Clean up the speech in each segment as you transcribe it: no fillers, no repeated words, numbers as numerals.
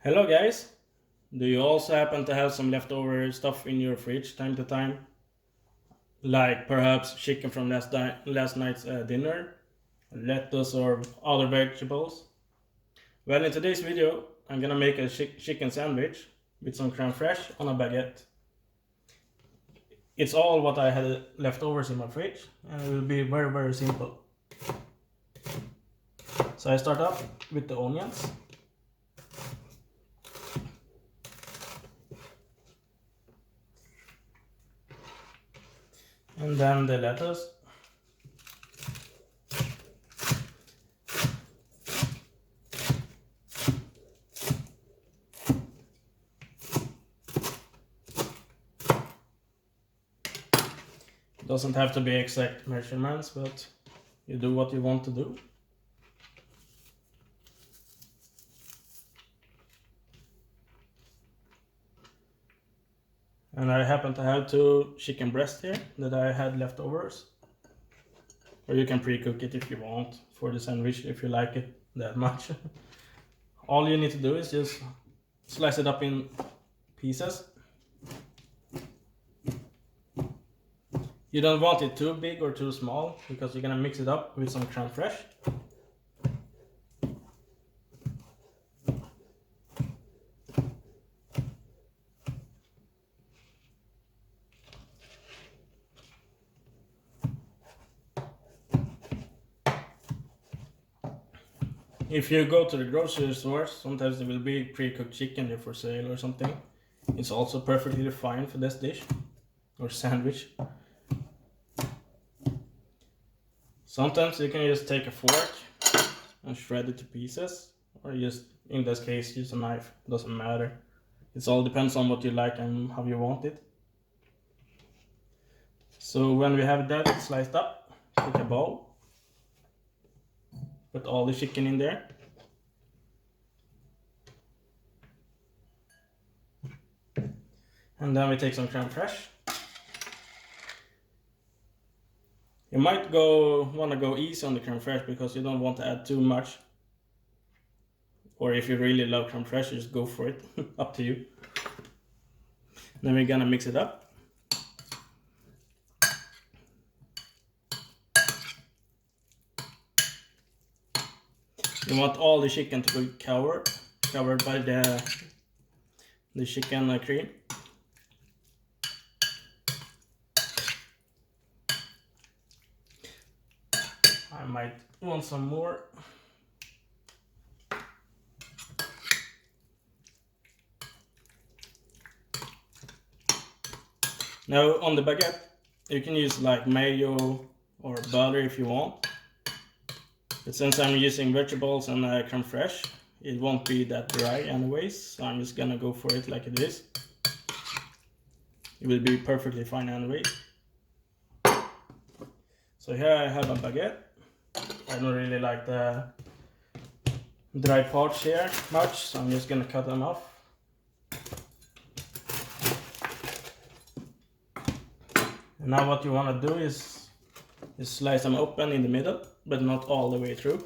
Hello guys! Do you also happen to have some leftover stuff in your fridge time to time? Like perhaps chicken from last night's dinner, lettuce or other vegetables? Well, in today's video, I'm gonna make a chicken sandwich with some crème fraîche on a baguette. It's all what I had leftovers in my fridge, and it will be very simple. So I start up with the onions. And then the lettuce. Doesn't have to be exact measurements, but you do what you want to do. And I happen to have 2 chicken breasts here that I had leftovers. Or you can pre-cook it if you want for the sandwich, if you like it that much. All you need to do is just slice it up in pieces. You don't want it too big or too small because you're gonna mix it up with some crème fraîche. If you go to the grocery stores, sometimes there will be pre-cooked chicken there for sale or something. It's also perfectly fine for this dish or sandwich. Sometimes you can just take a fork and shred it to pieces, or just, in this case, use a knife. Doesn't matter. It all depends on what you like and how you want it. So when we have that sliced up, take a bowl, put all the chicken in there. And then we take some crème fraîche. You might want to go easy on the crème fraîche because you don't want to add too much. Or if you really love crème fraîche, just go for it. Up to you. Then we're gonna mix it up. You want all the chicken to be covered by the chicken cream. I might want some more. Now on the baguette, you can use like mayo or butter if you want. But since I'm using vegetables and crème fraîche, it won't be that dry anyways, so I'm just gonna go for it like it is. It will be perfectly fine anyway. So here I have a baguette. I don't really like the dry parts here much, so I'm just gonna cut them off. And now what you want to do is slice them open in the middle, but not all the way through.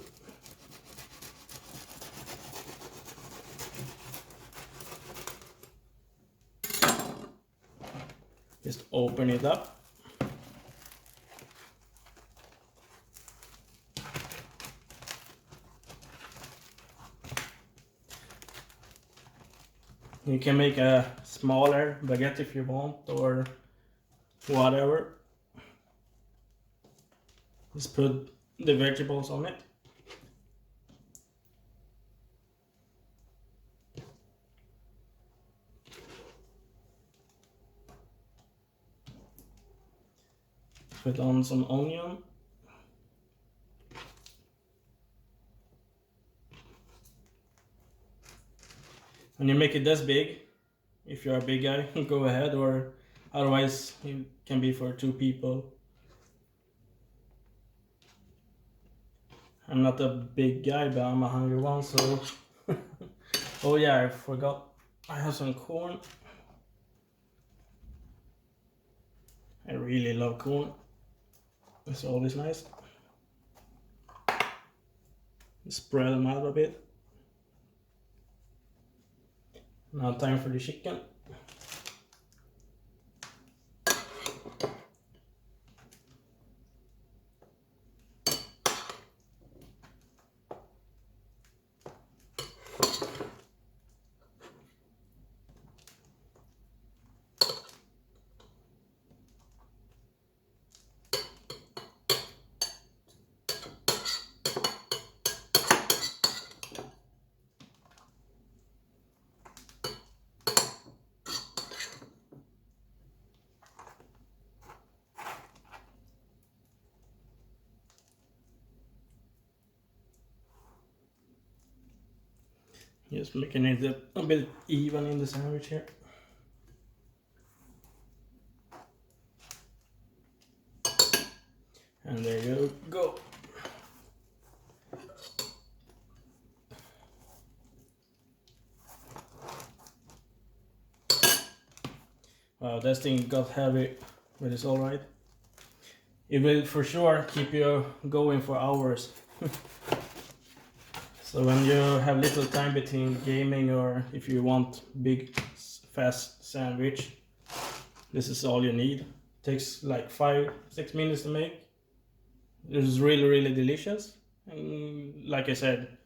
Just open it up. You can make a smaller baguette if you want, or whatever. Just put the vegetables on it. Put on some onion. When you make it this big, if you're a big guy, go ahead, or otherwise it can be for 2 people. I'm not a big guy, but I'm a hungry one, so... Oh yeah, I forgot. I have some corn. I really love corn. It's always nice. Spread them out a bit. Now time for the chicken. Just making it a bit even in the sandwich here. And there you go. Wow, that thing got heavy, but it's alright. It will for sure keep you going for hours. So when you have little time between gaming, or if you want big fast sandwich, this is all you need. Takes like 5-6 minutes to make. It's really delicious, and like I said,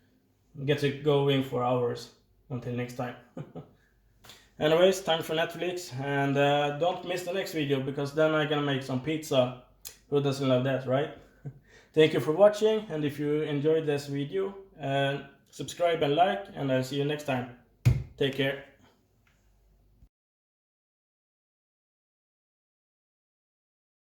get it going for hours. Until next time. Anyways, time for Netflix, and don't miss the next video, because then I'm gonna make some pizza. Who doesn't love that, right? Thank you for watching, and if you enjoyed this video, subscribe and like, and I'll see you next time. Take care.